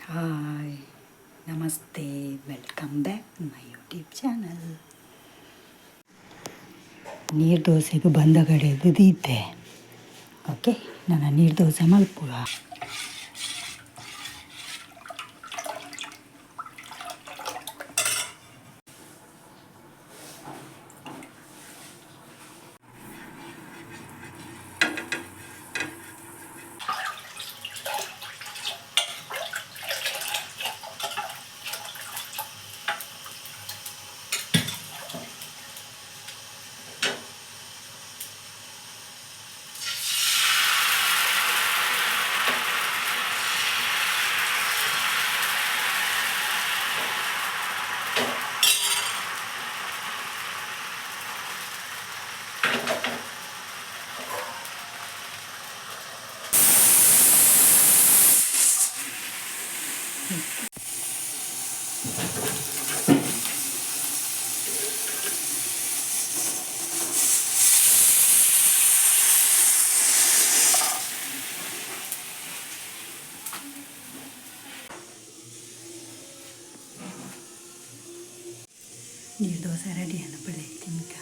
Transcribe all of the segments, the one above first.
Hi, ನಮಸ್ತೆ, welcome back to my YouTube channel. ನೀರು ದೋಸೆಗೆ ಬಂದ ಕಡೆದು ದೀತೆ. ಓಕೆ, ನಾನು ನೀರು ದೋಸೆ ಮಲ್ಪುವ. ನೀರು ದೋಸೆ ರೆಡಿಯನ್ನು ಬೆಳಗ್ಗೆ ಈಗ.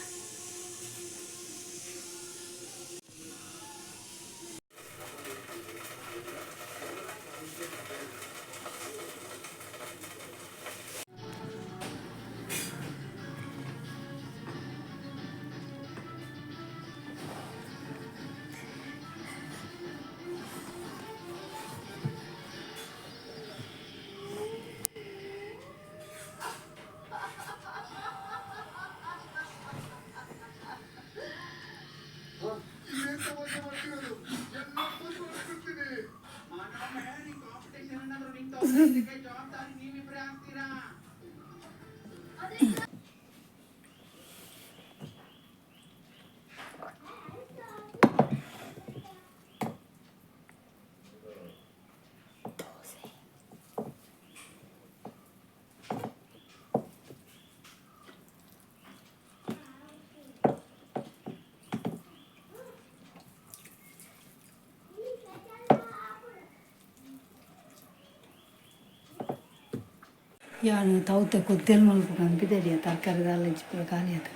ಯಾನು ತೌತೆ ಕೊದ್ದೆಲ್ ಮಲ್ಪು ಕಂಪಿದೆರಿಯ ತರಕಾರಿದೆಲ್ಲ ಇಚ್ಚಿಪುರ ಖಾಲಿ ಆತ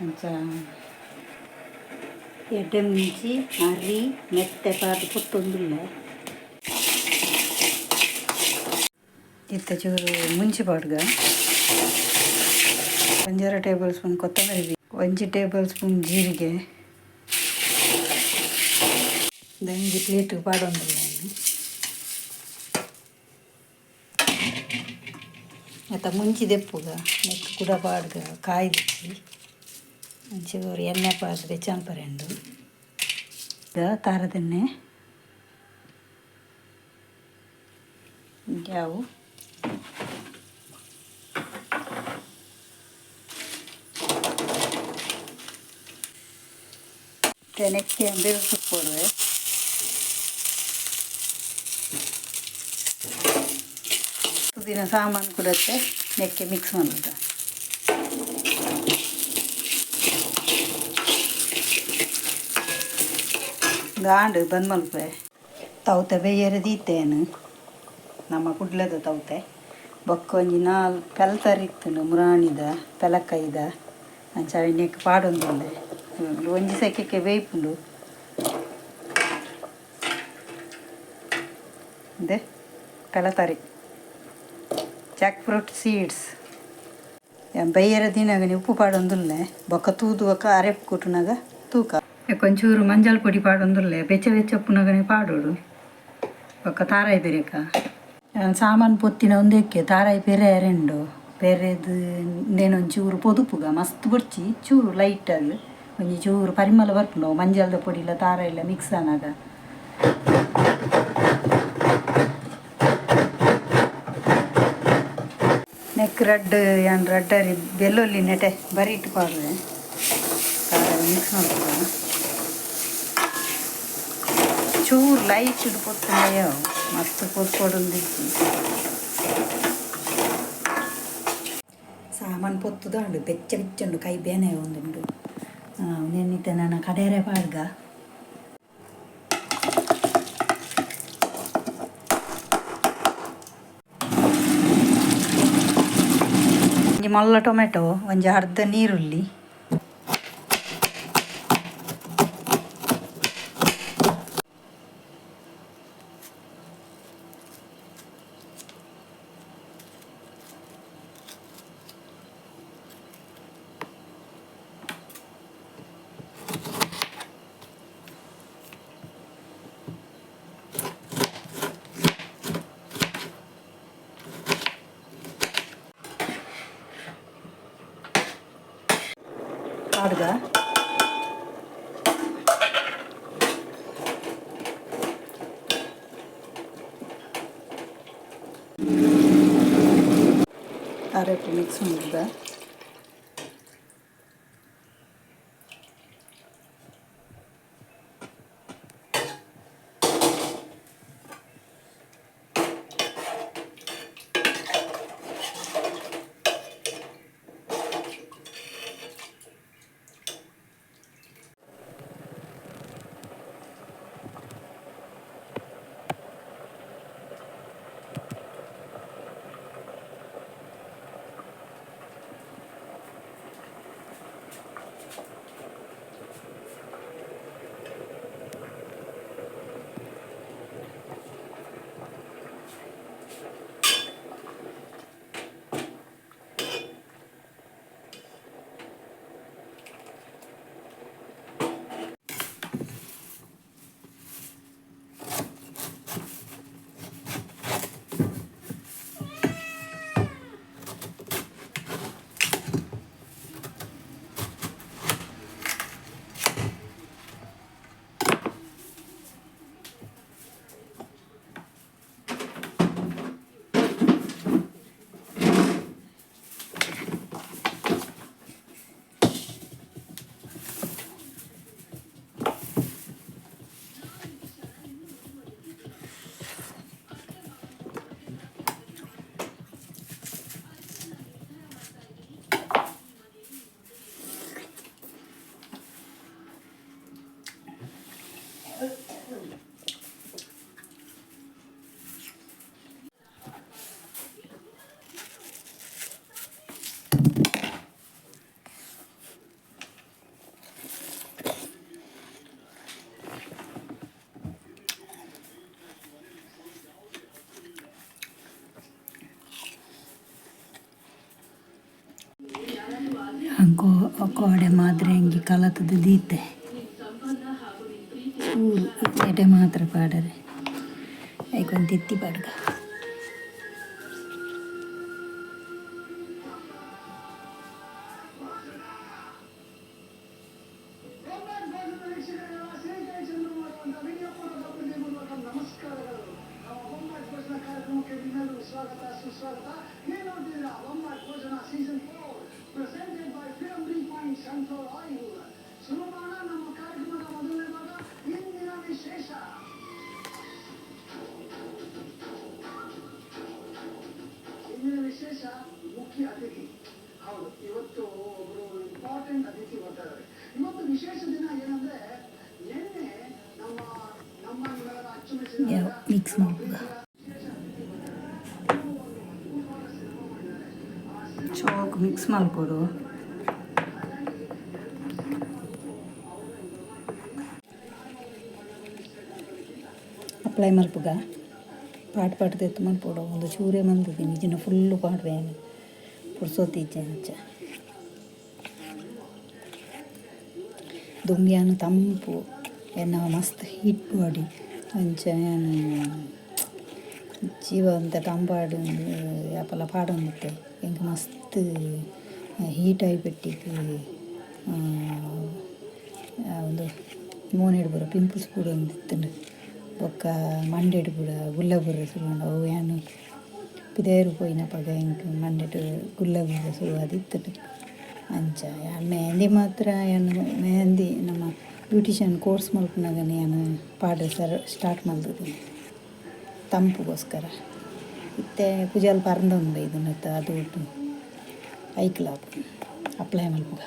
ಅಂಚ ಎಡ್ಡೆ ಮುಂಚಿ ಅರಿ ಮೆತ್ತೆ ಪಾತು ಕೊತ್ತೊಂದುಲ್ಲ ಇತ್ತ ಚೂರು ಮುಂಚಿ ಪಾಡ್ಗ 1 ಟೇಬಲ್ ಸ್ಪೂನ್ ಕೊತ್ತಂಬರಿ, 1 ಟೇಬಲ್ ಸ್ಪೂನ್ ಜೀರಿಗೆ, ದಂಜಿ ಪ್ಲೇಟಿಗೆ ಪಾಡೊಂದಿಲ್ಲ. ಮತ್ತು ಮುಂಚಿ ದೆಪ್ಪುಗ ನೆಕ್ಕು ಕೂಡ ಪಾಡ್ಗ ಕಾಯ್ದಿಚ್ಚಿ ಮಂಚಿಗವ್ರು ಎಣ್ಣೆ ಪಾಡ್ದು ಬೆಚ್ಚಂಪರೆಂಡು ತಾರದೆಣ್ಣೆ ಯಾವು ನೆಕ್ಕೆ ಬೇರೆ ಸುಪ್ಪೊಡುವೆ ದಿನ ಸಾಮಾನು ಕೂಡ ನೆಕ್ಕೆ ಮಿಕ್ಸ್ ಮಾಡೋದು. ಗಾಂಡು ಬಂದು ಮಲ್ಪೆ ತೌತೆ ಬೇಯರೆ ದೀತೇನು ನಮ್ಮ ಕುಡ್ಲದ ತೌತೆ ಬೊಕ್ಕ ಒಂಜಿ 4 ಪೆಲ್ತರಿತ್ತು ಮುರಾಣಿದ ಪೆಲಕೈದ ಅಂಚ ನೆಕ್ಕೆ ಪಾಡೊಂದುಂಡೆ ಒಂಜಿ ಸೆಕೆಕ್ಕೆ ಬೇಯ್ಪುಂಡು ಅದೇ ಪೆಲತರಿ ಜಾಕ್ ಫ್ರೂಟ್ ಸೀಡ್ಸ್ ಬೈಯರ ದಿನಾಗ ಉಪ್ಪು ಪಾಡೊಂದುಲ್ಲೆ ಬೊಕ್ಕ ತೂದುವಕ ಅರೆಪ್ಪು ಕುಟ್ಟುನಾಗ ತೂಕ ಕೊಂಚೂರು ಮಂಜಲ್ ಪೊಡಿ ಪಾಡೊಂದುಲ್ಲೆ ಬೆಚ್ಚ ಉಪ್ಪುನಾಗನೆ ಪಾಡೋಡು ಬೊಕ್ಕ ತಾರಾಯಿ ಬೆರೆಕ ಸಾಮಾನು ಪೊತ್ತಿನ ಒಂದಕ್ಕೆ ತಾರಾಯಿ ಪೆರೆ ಎರೆಂಡು ಪೆರೆದು ಇನ್ನೇನೊಂಚೂರು ಪೊದುಪುಗ ಮಸ್ತ್ ಬೊಡ್ಚಿ ಚೂರು ಲೈಟಾಗಿ ಒಂಜಿ ಚೂರು ಪರಿಮಳ ಬರ್ಪುಂಡು ಮಂಜಲ್ದ ಪೊಡಿ ಇಲ್ಲ ತಾರಾಯಿ ಇಲ್ಲ ಮಿಕ್ಸ್ ಆನಾಗ ನೆಕ್ ರಡ್ಡರಿ ಬೆಳ್ಳುಳ್ಳಿ ನೆಟೆ ಬರೀ ಇಟ್ಟು ಪಾಡುವೆ ಮಿಕ್ಸ್ ಮಾಡ್ತೀವಿ ಚೂರು ಲೈಟ್ ಇಟ್ಟು ಪೊತ್ತುಂಡೆಯ ಮಸ್ತ್ ಪೊತ್ತೊಡೊಂದಿಚ್ಚಿ ಸಾಮಾನು ಪೊತ್ತುದಾಂಡು ಬೆಚ್ಚ ಬೆಚ್ಚುಂಡು ಕೈ ಬೇನೆ ಒಂದುಂಡು ನೆನ್ನಿತೆ ನನ್ನ ಕಡೇರೆ ಪಾಡ್ಗ ಮಲ್ಲ ಟೊಮೆಟೊ ಒಂಜಿ ಅರ್ಧ ನೀರುಳ್ಳಿ ಕಾಡ್ಗ ಅರೆಪು ಮಿಕ್ಸ್ ಮಾಡಿದ ಅಂಕೋ ಕೋಡೆ madrengi ಕಲತದ ದೀತೆ ಎಡೆ ಮಾತ್ರ ಪಾಡರೆ ಐಕೊಂದು ತಿತ್ತಿ ಪಾಡ್ಗ ವಿಶೇಷ ಮುಖ್ಯ ಅತಿಥಿ. ಹೌದು, ಇವತ್ತು ಒಬ್ಬರು ಇಂಪಾರ್ಟೆಂಟ್ ಅತಿಥಿ ಬರ್ತಾರೆ. ಇವತ್ತು ವಿಶೇಷ ದಿನ ಏನಂದ್ರೆ, ನಿನ್ನೆ ನಮ್ಮ ನಿಮ್ಮೆಲ್ಲರ ಅಚ್ಚುಮೆಚ್ಚಿನ ಚೋಕ್ ಮಿಕ್ಸ್ ಮಾಡ್ಕೊಡು. ಅಪ್ಲೈ ಮಲ್ಪುಗ ಪಾಟ್ ತೆತ್ತು ಮಲ್ಪೋಡು. ಒಂದು ಚೂರೇ ಮಲ್ದಿದ್ದೀನಿ, ನಿಜನ ಫುಲ್ಲು ಪಾಡ್ವೇನು ಪುರ್ಸೋತಿಜ್ಜೆ ಅಂಚ ದುಂಬಿಯಾನು ತಂಪು ಎನ್ನ ಮಸ್ತ್ ಹೀಟ್ ಬಾಡಿ ಅಂಚ ಜೀವ ಅಂತ ತಂಪಾಡು ಯಾಪಲ ಪಾಡೊಂದಿತ್ತೆ ಎಂಗೆ ಮಸ್ತ್ ಹೀಟ್ ಆಗಿ ಪೆಟ್ಟಿಗೆ ಒಂದು ಮೋನೆಡು ಬುರ ಪಿಂಪಲ್ಸ್ ಕೂಡ ಒಂದಿತ್ತು ಬೊಕ್ಕ ಮಂಡೆಡು ಬುಡ ಗುಲ್ಲ ಬುರ್ರೆ ಸುರುಂಡ ಅವು ಏನು ಪಿದೇರು ಪೋಯಿನ ಪಗ ಎಂಕ್ ಮಂಡೆಡು ಗುಲ್ಲ ಬುರ್ರೆ ಸುರು ಅದಿತ್ತು ಅಂಚ ಮೆಹಂದಿ ಮಾತ್ರ ಏನು ಮೆಹಂದಿ ನಮ್ಮ ಬ್ಯೂಟಿಷಿಯನ್ ಕೋರ್ಸ್ ಮಲ್ಪನಾಗ ಏನು ಪಾಡು ಸ್ಟಾರ್ಟ್ ಮಾಡ್ದಿದ್ದೀನಿ ತಂಪುಗೋಸ್ಕರ. ಇತ್ತೆ ಪೂಜೆಯಲ್ಲಿ ಪರಂದೊಂದು ಇದನ್ನ ಅದು ಒಟ್ಟು ಐಕ್ಲ ಅಪ್ಲೈ ಮಲ್ಪುಗ.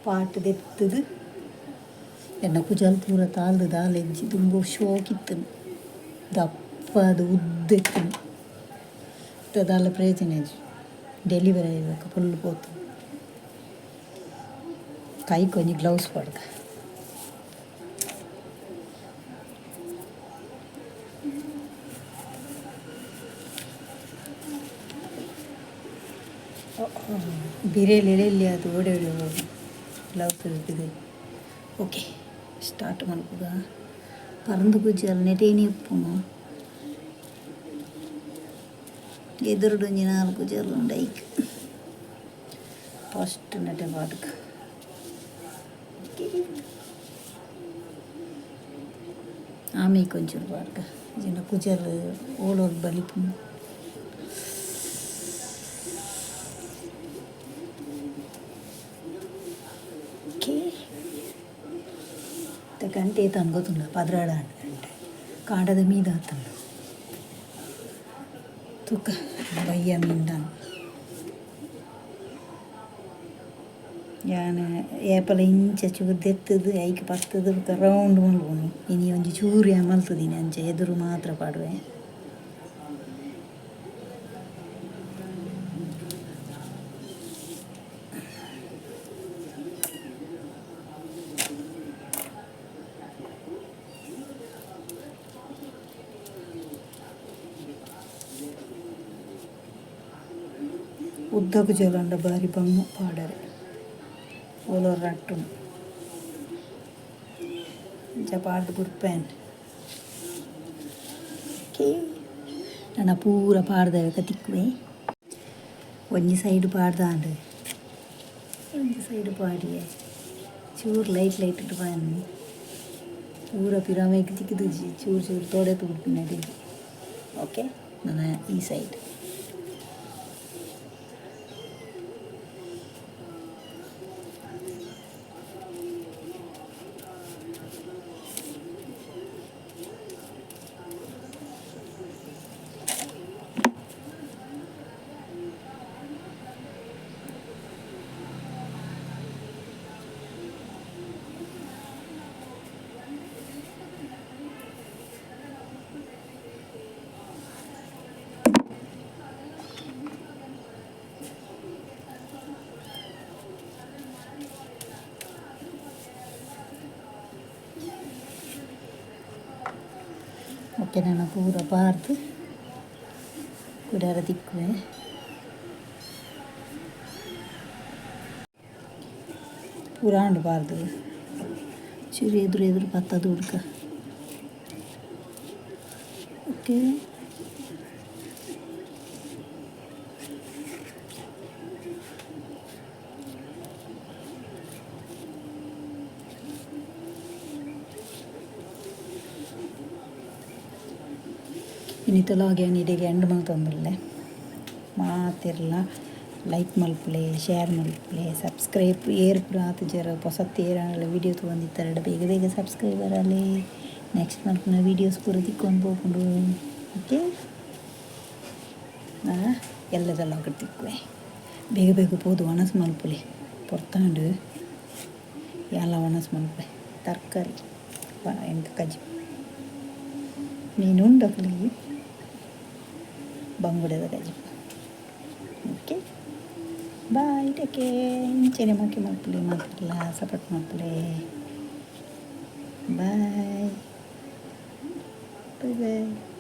ಪಾಟ್ ದೆತ್ತದು ಎನ್ನ ಕುಜಲ್ ಪೂರ ತಾಳ್ದು ದಾಲೆಜ್ಜಿ ತುಂಬ ಶೋಕಿತ್ತನು ದಪ್ಪ ಅದು ಉದ್ದೆತ್ತನು ದಾಲ ಪ್ರಯೋಜನ ಡೆಲಿವರಿ ಆಯ್ಬೇಕು ಫುಲ್ ಪೋತು ಕೈ ಕೊಂಚ ಗ್ಲೌಸ್ ಪಡ್ಕ ಬಿರೇಲಿ ಎಲ್ಲಿ ಅದು ಓಡಿ ಹೋಗಿ ಗ್ಲೌಸ್ ಇರ್ತದೆ. ಓಕೆ ಸ್ಟಾರ್ಟ್ ಮಾಡ್ಬೋದ ಪರಂದು ಕುಜ್ಜಲ್ ನೆಟೇನಿ ಉಪ್ಪುನು ಎದುರುಡು ಒಂಜಿ 4 ಜಲ್ಲು ಉಂಡು ಐಕ್ ಫಸ್ಟ್ ನೆಟೆ ಪಾಡ್ಕ ಆಮೇಲೆ ಕೊಂಚೂರು ಪಾಡ್ಕ ಜನ ಕುಜಲ್ ಓಳೋಳು ಬಲಿಪು ಓಕೆ ಗಂಟೆ ತಂಗೋತುಂಡ ಪದ್ರಾಡ ಗಂಟೆ ಕಾಂಡದ ಮೀದ ಆತಂಡ ತುಕ ಬಯ್ಯ ಮೀಂದಾನು ಯಾನ ಏಪಲ ಇಂಚ ಚೂರು ದೆತ್ತದು ಐಕೆ ಪತ್ತದು ರೌಂಡ್ ಮಲ್ಪುನು ಇನಿ ಒಂಜಿ ಚೂರು ಮಲ್ತದೀನಿ ಅಂಚೆ ಎದುರು ಮಾತ್ರ ಪಾಡುವೆ. ಉದ್ದకు ಜೋಲಂಡ ಬಾರಿ ಬಮ್ಮ ಪಾಡರೆ ಓಲೋರ್ ರಟ್ಟು ಪಾಡ್ದು ಬುಡ್ಪೇನ್ ಓಕೆ ನನ್ನ ಪೂರ ಪಾಡ್ದವೆ ಕತಿಕ್ವೆ ಒಂಜಿ ಸೈಡ್ ಪಾಡ್ದಾಂಡು ಒಂಜಿ ಸೈಡ್ ಪಾಡಿಯೆ ಚೂರು ಲೈಟ್ ಇಟ್ಟು ಬನ್ನಿ ಪೂರ ಪಿರಾಮೇಗೆ ತಿಕ್ಕಿದು ಚೂರು ಚೂರು ತೋಡೆ ತುಡ್ಪಿನಡಿ. ಓಕೆ ನನ್ನ ಈ ಸೈಡ್ ಓಕೆ ನಾನು ಪೂರ ಪಾರ್ದು ಕುಡಾರ ತಿಕ್ಕುವೆ ಪೂರ ಹಂಡು ಪಾರ್ದು ಚೂರು ಎದುರು ಪತ್ತದು ಹುಡ್ಕ. ಓಕೆ ಇನ್ನಿತಲಾಗೆ ನೀಡಿಗೆ ಎಂಡ್ ಮಲ್ತೊಂದುಲ್ಲೆ ಮಾತಿರ್ಲ ಲೈಕ್ ಮಲ್ಪಲೆ ಶೇರ್ ಮಲ್ಪಲೆ ಸಬ್ಸ್ಕ್ರೈಬ್ ಏರ್ ಪುರ ಆತು ಜರ ಹೊಸತ್ತು ಏರಾಗಲ ವೀಡಿಯೋ ತೊಗೊಂಡಿತ್ತಾರೆ ಬೇಗ ಬೇಗ ಸಬ್ಸ್ಕ್ರೈಬರ್ ಅಲ್ಲಿ ನೆಕ್ಸ್ಟ್ ಮಲ್ಪನ ವೀಡಿಯೋಸ್ ಪೂರ ತಿಕ್ಕೊಂಡು ಹೋಗ್ಕೊಂಡು. ಓಕೆ ಎಲ್ಲದೆಲ್ಲ ఒకటి ತಿಕ್ಕುವೆ ಬೇಗ ಬೇಗ ಪೋದು ಒಣಸು ಮಲ್ಪಲೆ ಪೊರ್ತಾಂಡು ಎಲ್ಲ ಒಣಸು ಮಲ್ಪೆ ತರಕಾರಿ ಎಂತ ಕಜ್ಜಿ ಮೀನು ಉಂಡಕ್ಲಿ ಬಂಗುಡದ ಕಜ್ಜಿ. ಓಕೆ ಬಾಯ್ ಟೇಕ್ ಕೇರ್ ಇಂಚೆನೆ ಮಕ್ಕಿ ಮಲ್ಪಲೆ ಮಾತ್ರಲ್ಲ ಸಪೋರ್ಟ್ ಮಲ್ಪಲೆ ಬಾಯ್ ಬಾಯ್ ಬಾಯ್.